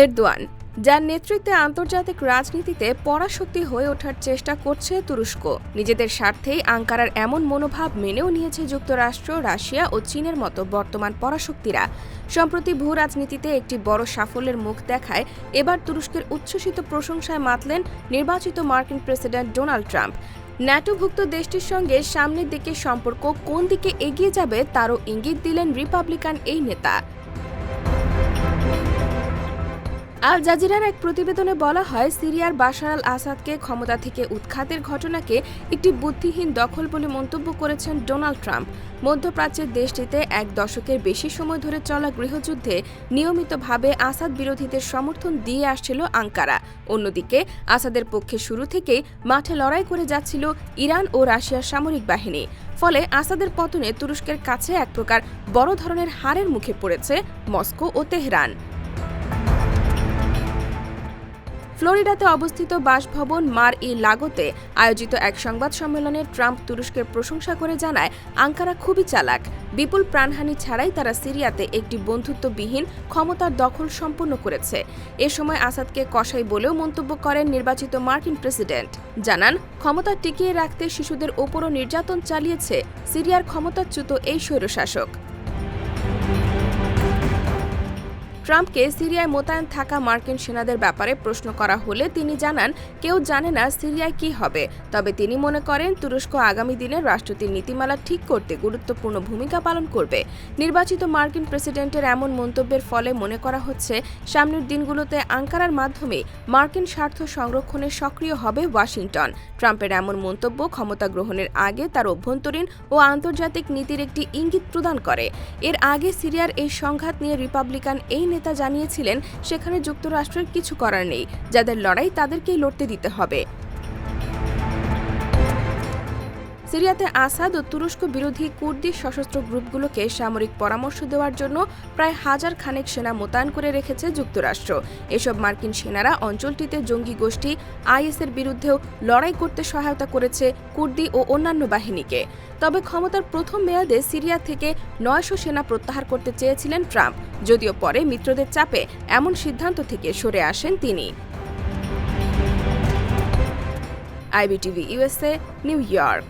Erdogan, যার নেতৃত্বে আন্তর্জাতিক রাজনীতিতে পরাশক্তি হয়ে ওঠার চেষ্টা করছে তুরস্ক, নিজেদের স্বার্থেই আঙ্কারার এমন মনোভাব মেনেও নিয়েছে যুক্তরাষ্ট্র, রাশিয়া ও চীনের মতো বর্তমান পরাশক্তিরা। সম্প্রতি ভূ রাজনীতিতে একটি বড় সাফল্যের মুখ দেখায় এবার তুরস্কের উচ্ছ্বসিত প্রশংসায় মাতলেন নির্বাচিত মার্কিন প্রেসিডেন্ট ডোনাল্ড ট্রাম্প। ন্যাটোভুক্ত দেশটির সঙ্গে সামনের দিকে সম্পর্ক কোন দিকে এগিয়ে যাবে তারও ইঙ্গিত দিলেন রিপাবলিকান এই নেতা। আল জাজিরার এক প্রতিবেদনে বলা হয়, সিরিয়ার বাশার আল আসাদকে ক্ষমতা থেকে উৎখাতের ঘটনাকে একটি বুদ্ধিহীন দখল বলে মন্তব্য করেছেন ডোনাল্ড ট্রাম্প। মধ্যপ্রাচ্যের দেশটিতে এক দশকের বেশি সময় ধরে চলা গৃহযুদ্ধে নিয়মিতভাবে আসাদ বিরোধীদের সমর্থন দিয়ে আসছিল আঙ্কারা। অন্যদিকে আসাদের পক্ষে শুরু থেকেই মাঠে লড়াই করে যাচ্ছিল ইরান ও রাশিয়ার সামরিক বাহিনী। ফলে আসাদের পতনে তুরস্কের কাছে এক প্রকার বড় ধরনের হারের মুখে পড়েছে মস্কো ও তেহরান। ফ্লোরিডাতে অবস্থিত বাসভবন মার-ই-লাগোতে আয়োজিত এক সংবাদ সম্মেলনে ট্রাম্প তুরস্কের প্রশংসা করে জানায়, আঙ্কারা খুবই চালাক। বিপুল প্রাণহানি ছাড়াই তারা সিরিয়াতে একটি বন্ধুত্ববিহীন ক্ষমতার দখল সম্পন্ন করেছে। এ সময় আসাদকে কসাই বলেও মন্তব্য করেন নির্বাচিত মার্কিন প্রেসিডেন্ট। জানান, ক্ষমতা টিকিয়ে রাখতে শিশুদের ওপরও নির্যাতন চালিয়েছে সিরিয়ার ক্ষমতাচ্যুত এই স্বৈরশাসক। ট্রাম্পকে সিরিয়ায় মোতায়েন থাকা মার্কিন সেনাদের ব্যাপারে প্রশ্ন করা হলে তিনি জানান, কেউ জানে না সিরিয়ায় কি হবে, তবে তিনি মনে করেন তুরস্ক আগামী দিনে রাষ্ট্রটির নীতিমালা ঠিক করতে গুরুত্বপূর্ণ ভূমিকা পালন করবে। নির্বাচিত মার্কিন প্রেসিডেন্টের এমন মন্তব্যের ফলে মনে করা হচ্ছে সামনের দিনগুলোতে আঙ্কারার মাধ্যমে মার্কিন স্বার্থ সংরক্ষণে সক্রিয় হবে ওয়াশিংটন। ট্রাম্পের এমন মন্তব্য ক্ষমতা গ্রহণের আগে তার অভ্যন্তরীণ ও আন্তর্জাতিক নীতির একটি ইঙ্গিত প্রদান করে। এর আগে সিরিয়ার এই সংঘাত নিয়ে রিপাবলিকান এই নেতা জানিয়েছিলেন, সেখানে যুক্তরাষ্ট্রের কিছু করার নেই, যাদের লড়াই তাদেরকেই লড়তে দিতে হবে। সিরিয়াতে আসাদ ও তুরস্ক বিরোধী কুর্দি সশস্ত্র গ্রুপগুলোকে সামরিক পরামর্শ দেওয়ার জন্য প্রায় 1000 খানেক সেনা মোতায়েন করে রেখেছে যুক্তরাষ্ট্র। এসব মার্কিন সেনারা অঞ্চলটিতে জঙ্গি গোষ্ঠী আইএসের বিরুদ্ধেও লড়াই করতে সহায়তা করেছে কুর্দি ও অন্যান্য বাহিনীকে। তবে ক্ষমতার প্রথম মেয়াদে সিরিয়া থেকে 900 সেনা প্রত্যাহার করতে চেয়েছিলেন ট্রাম্প, যদিও পরে মিত্রদের চাপে এমন সিদ্ধান্ত থেকে সরে আসেন তিনি। IBTV USA, new York.